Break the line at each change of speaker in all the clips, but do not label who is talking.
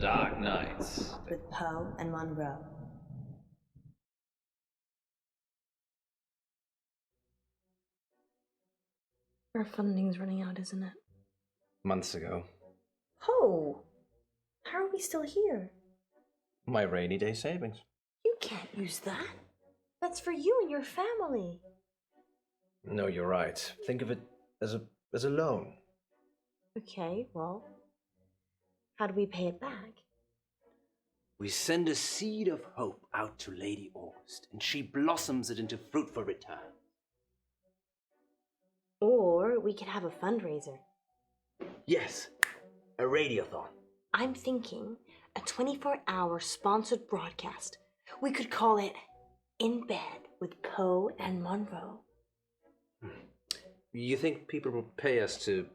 Dark Nights
with Poe and Munro. Our funding's running out, isn't it?
months ago.
Poe! How are we still here?
My rainy day savings.
You can't use that. That's for you and your family.
No, you're right. Think of it as a loan.
Okay, well, how do we pay it back?
We send a seed of hope out to Lady August, and she blossoms it into fruitful return.
Or we could have a fundraiser.
Yes, a radiothon.
I'm thinking a 24-hour sponsored broadcast. We could call it In Bed with Poe and Munro.
You think people will pay us to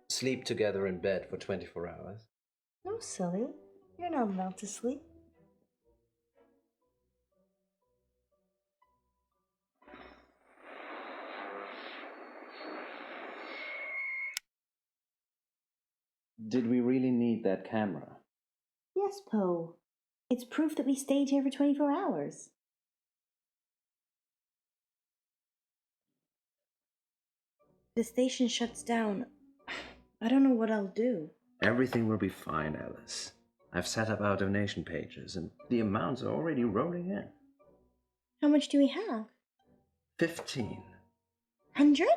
sleep together in bed for 24 hours?
No, silly. You're not allowed to sleep.
Did we really need that camera?
Yes, Poe. It's proof that we stayed here for 24 hours. The station shuts down. I don't know what I'll do.
Everything will be fine, Alice. I've set up our donation pages, and the amounts are already rolling in.
How much do we have?
15.
100?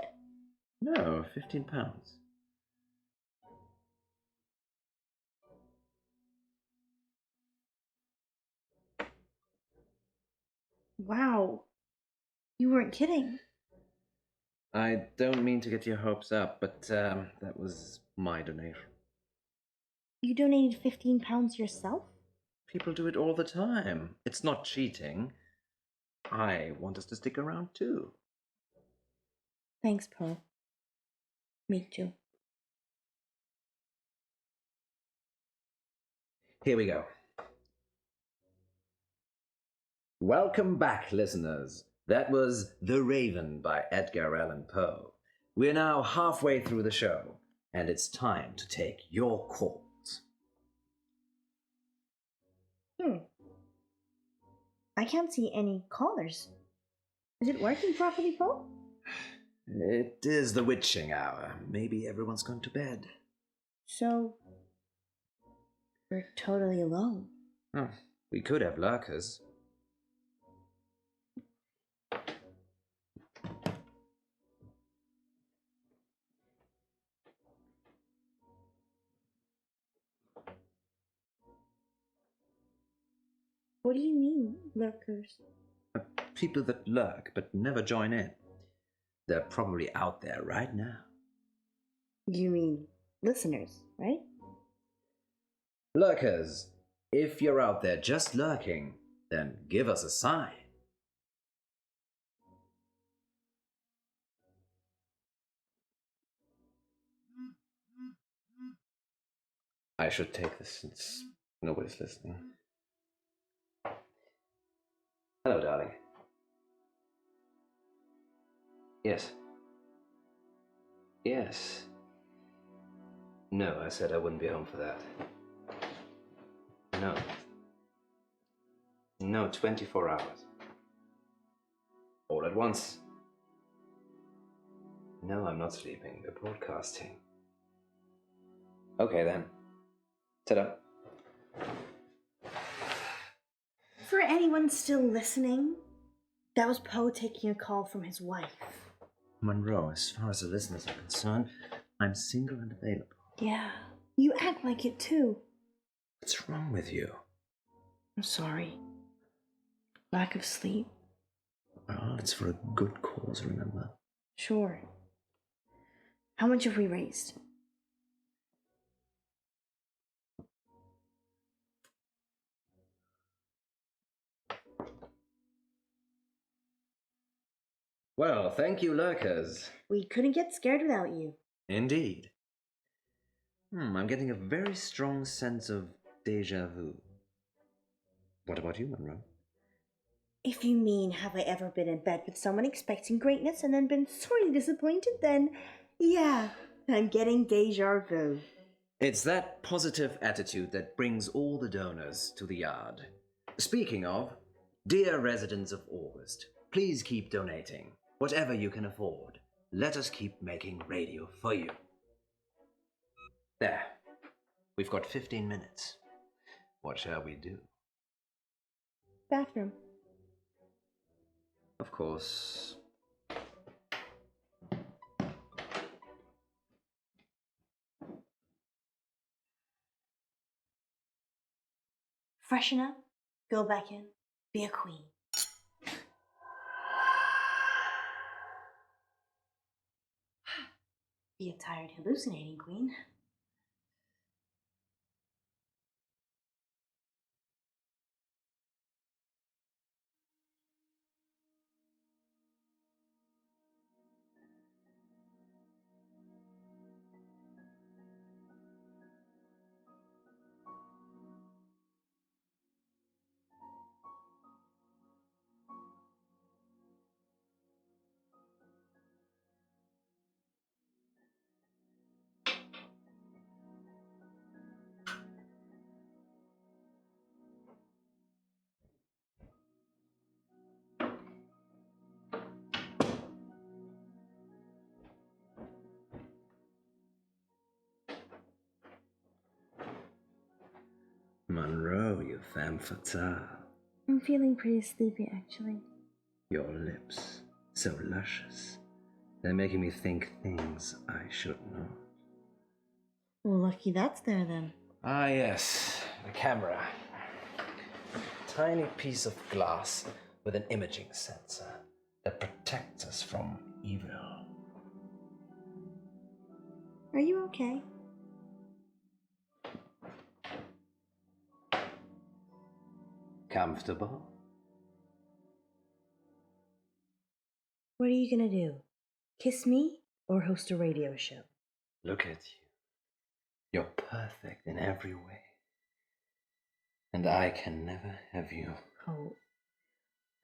No, £15.
Wow. You weren't kidding.
I don't mean to get your hopes up, but that was my donation.
You donated £15 yourself?
People do it all the time. It's not cheating. I want us to stick around too.
Thanks, Poe. Me too.
Here we go. Welcome back, listeners. That was The Raven by Edgar Allan Poe. We're now halfway through the show, and it's time to take your calls.
I can't see any callers. Is it working properly, Poe?
It is the witching hour. Maybe everyone's gone to bed.
So, we're totally alone.
Oh, we could have lurkers.
What do you mean, lurkers?
People that lurk but never join in. They're probably out there right now.
You mean listeners, right?
Lurkers, if you're out there just lurking, then give us a sign. I should take this since nobody's listening. Hello, darling. Yes. Yes. No, I said I wouldn't be home for that. No. No, 24 hours. All at once. No, I'm not sleeping. We're broadcasting. Okay, then. Ta-da.
For anyone still listening, that was Poe taking a call from his wife.
Munro, as far as the listeners are concerned, I'm single and available.
Yeah, you act like it too.
What's wrong with you?
I'm sorry. Lack of sleep.
Well, it's for a good cause, remember?
Sure. How much have we raised?
Well, thank you, lurkers.
We couldn't get scared without you.
Indeed. I'm getting a very strong sense of déjà vu. What about you, Munro?
If you mean, have I ever been in bed with someone expecting greatness and then been sorely disappointed, then yeah, I'm getting déjà vu.
It's that positive attitude that brings all the donors to the yard. Speaking of, dear residents of August, please keep donating, whatever you can afford. Let us keep making radio for you. There. We've got 15 minutes. What shall we do?
Bathroom.
Of course.
Freshen up, go back in, be a queen. Be a tired, hallucinating queen.
Munro, you femme fatale.
I'm feeling pretty sleepy, actually.
Your lips, so luscious. They're making me think things I should not.
Well, lucky that's there then.
Ah, yes, the camera. Tiny piece of glass with an imaging sensor that protects us from evil.
Are you okay?
Comfortable?
What are you gonna do? Kiss me or host a radio show?
Look at you. You're perfect in every way. And I can never have you.
Oh,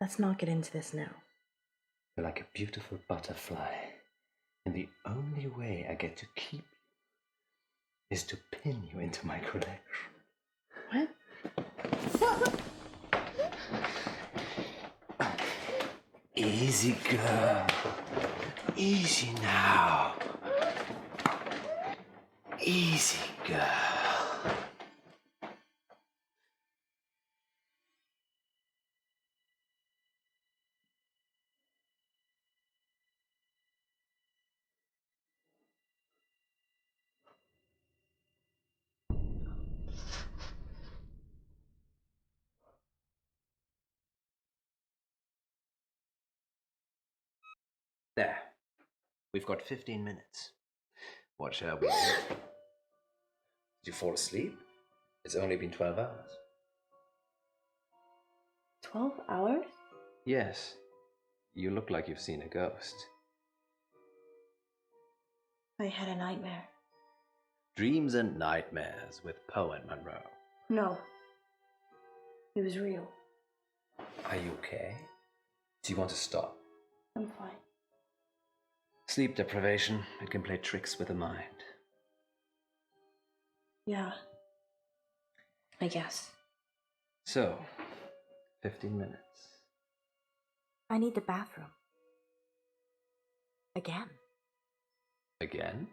let's not get into this now.
You're like a beautiful butterfly. And the only way I get to keep you is to pin you into my collection.
What?
Easy, girl. Easy now. Easy, girl. There. We've got 15 minutes. What shall we do? Did you fall asleep? It's only been 12 hours.
12 hours?
Yes. You look like you've seen a ghost.
I had a nightmare.
Dreams and Nightmares with Poe and Munro.
No. It was real.
Are you okay? Do you want to stop?
I'm fine.
Sleep deprivation, it can play tricks with the mind.
Yeah. I guess.
So, 15 minutes.
I need the bathroom. Again.
Again?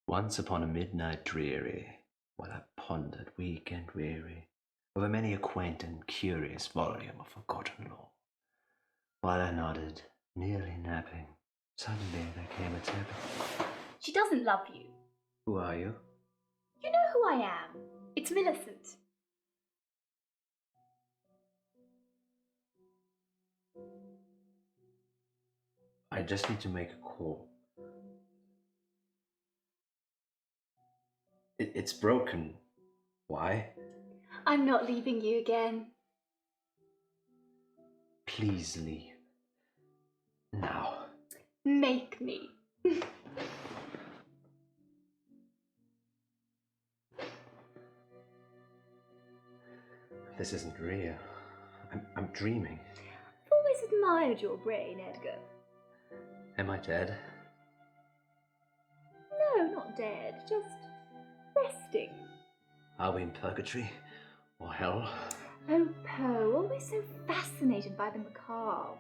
Once upon a midnight dreary, while I pondered weak and weary over many a quaint and curious volume of forgotten lore, while I nodded, nearly napping, suddenly there came a tapping.
She doesn't love you.
Who are you?
You know who I am. It's Millicent.
I just need to make a call. It's broken. Why?
I'm not leaving you again.
Please leave. Now.
Make me.
This isn't real. I'm dreaming.
I've always admired your brain, Edgar.
Am I dead?
No, not dead, just resting.
Are we in purgatory? Or hell?
Oh, Poe, always so fascinated by the macabre.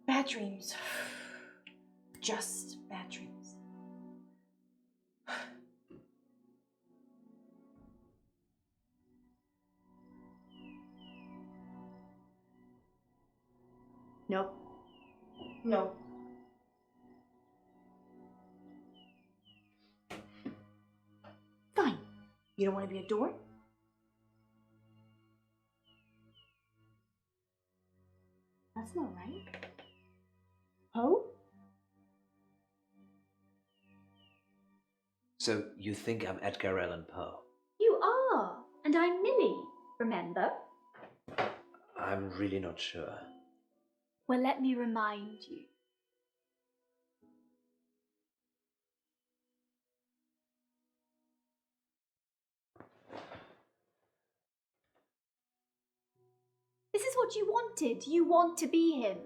Bad dreams. Just bad dreams. Nope. No. Fine. You don't want to be a door? That's not right. Poe?
So you think I'm Edgar Allan Poe?
You are, and I'm Millie, remember?
I'm really not sure.
Well, let me remind you. This is what you wanted. You want to be him.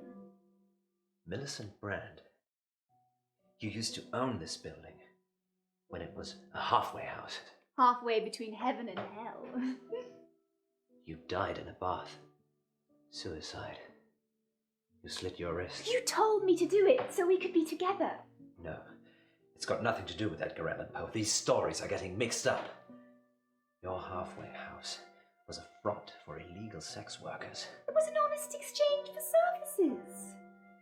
Millicent Brand. You used to own this building when it was a halfway house.
Halfway between heaven and hell.
You died in a bath. Suicide. You slit your wrist.
You told me to do it so we could be together.
No, it's got nothing to do with Edgar Allan Poe. These stories are getting mixed up. Your halfway house was a front for illegal sex workers.
It was an honest exchange for services.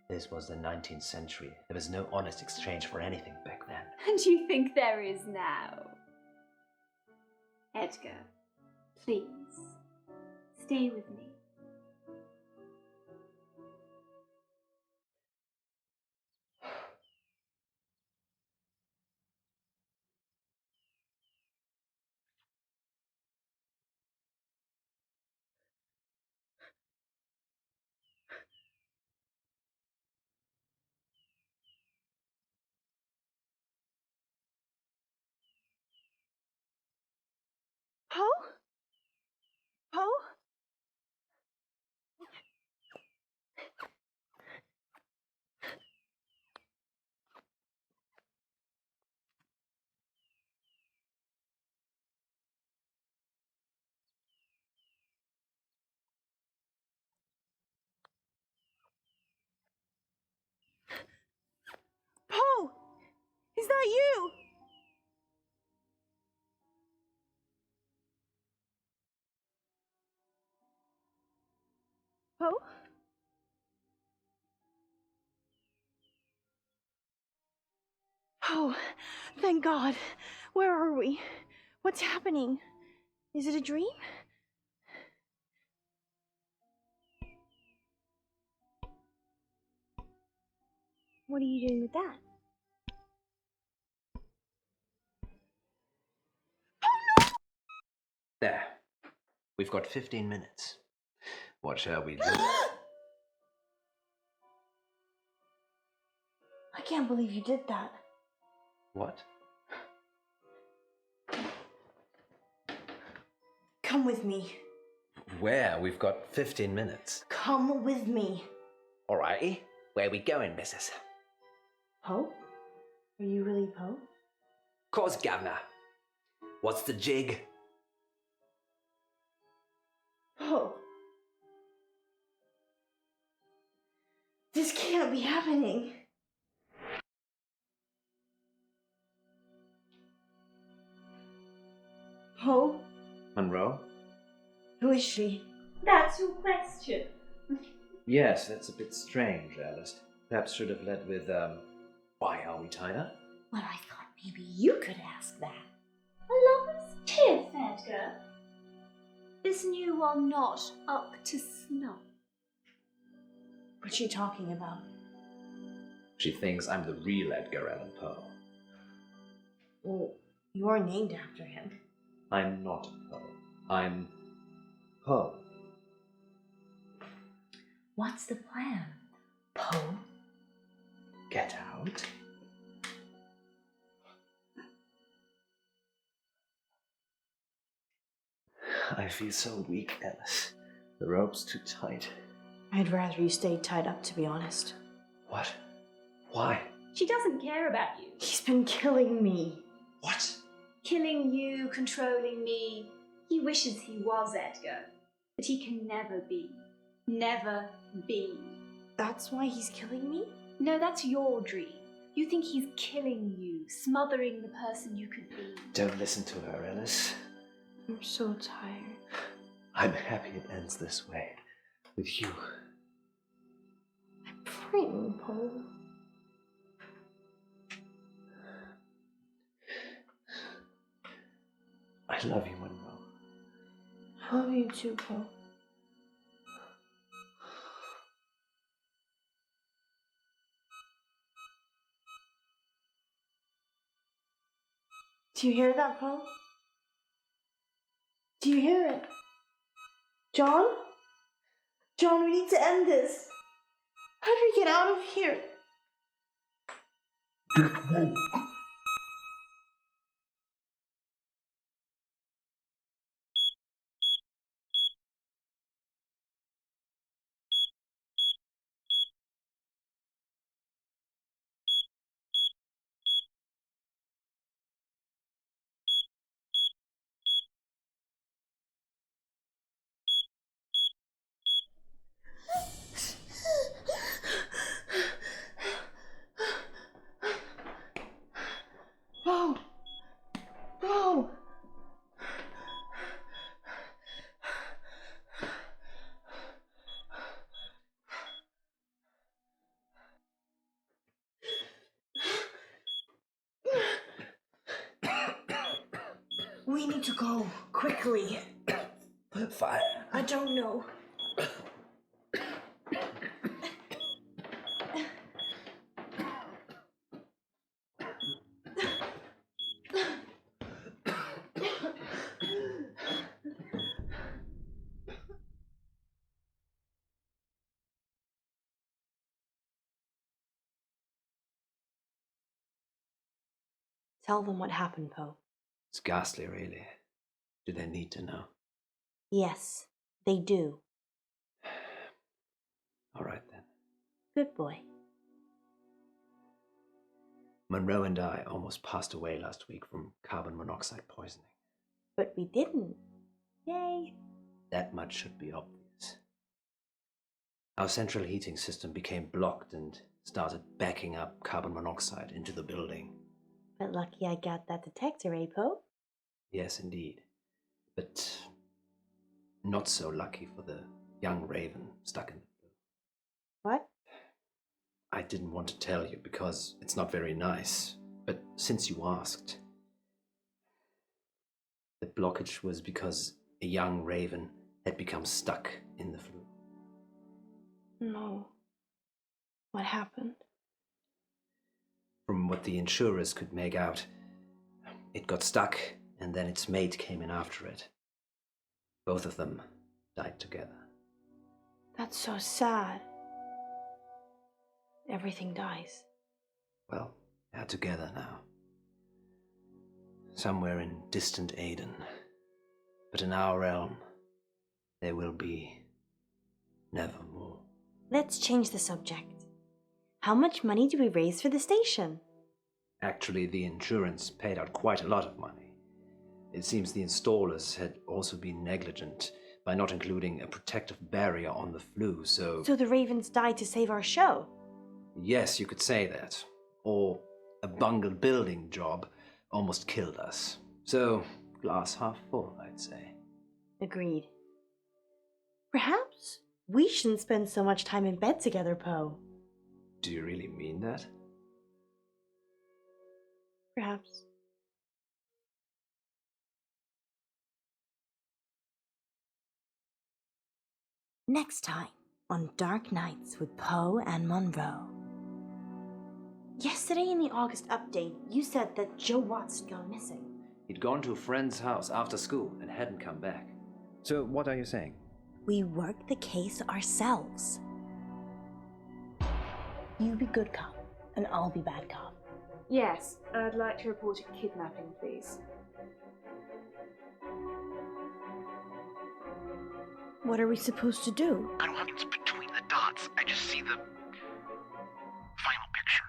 This was the 19th century. There was no honest exchange for anything back then.
And you think there is now? Edgar, please, stay with me.
Poe? Poe? Poe! Is that you? Poe? Oh, thank God. Where are we? What's happening? Is it a dream? What are you doing with that?
There. We've got 15 minutes. What shall we do?
I can't believe you did that.
What?
Come with me.
Where? We've got 15 minutes.
Come with me.
Alrighty. Where we going, missus?
Poe? Are you really Poe?
Course, Governor. What's the jig?
Poe. This can't be happening. Poe?
Munro?
Who is she?
That's your question.
Yes, that's a bit strange, Alice. Perhaps should have led with, why are we tied up?
Well, I thought maybe you could ask that.
A lover's tiff, Edgar. This new one not up to snuff.
What's she talking about?
She thinks I'm the real Edgar Allan Poe.
Well, you're named after him.
I'm not Poe. I'm Poe.
What's the plan, Poe?
Get out. I feel so weak, Alice. The rope's too tight.
I'd rather you stayed tied up, to be honest.
What? Why?
She doesn't care about you.
He's been killing me.
What?
Killing you, controlling me. He wishes he was Edgar, but he can never be. Never be.
That's why he's killing me?
No, that's your dream. You think he's killing you, smothering the person you could be.
Don't listen to her, Alice.
I'm so tired.
I'm happy it ends this way. With you.
I'm frightened, Poe.
I love you, Munro.
I love you too, Poe. Do you hear that, Poe? Do you hear it? John? John, we need to end this. How do we get out of here? Poe! Poe! We need to go, quickly.
Fire.
I don't know. Tell them what happened, Poe.
It's ghastly, really. Do they need to know?
Yes, they do.
All right, then.
Good boy.
Munro and I almost passed away last week from carbon monoxide poisoning.
But we didn't. Yay.
That much should be obvious. Our central heating system became blocked and started backing up carbon monoxide into the building.
But lucky I got that detector, eh, Poe?
Yes, indeed. But not so lucky for the young raven stuck in the blue.
What?
I didn't want to tell you because it's not very nice. But since you asked, the blockage was because a young raven had become stuck in the flue.
No. What happened?
From what the insurers could make out, it got stuck and then its mate came in after it. Both of them died together.
That's so sad. Everything dies.
Well, they're together now. Somewhere in distant Aden. But in our realm, there will be nevermore.
Let's change the subject. How much money do we raise for the station?
Actually, the insurance paid out quite a lot of money. It seems the installers had also been negligent by not including a protective barrier on the flue, so...
So the ravens died to save our show?
Yes, you could say that. Or a bungled building job almost killed us. So, glass half full, I'd say.
Agreed. Perhaps we shouldn't spend so much time in bed together, Poe.
Do you really mean that?
Perhaps. Next time on Dark Nights with Poe and Munro. Yesterday in the August update, you said that Joe Watts had gone missing.
He'd gone to a friend's house after school and hadn't come back. So what are you saying?
We work the case ourselves. You be good cop, and I'll be bad cop.
Yes, I'd like to report a kidnapping, please.
What are we supposed to do?
I don't have it's between the dots. I just see the final picture.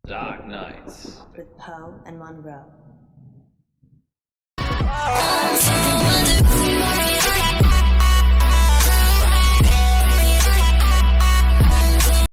Dark Nights.
With Poe and Munro.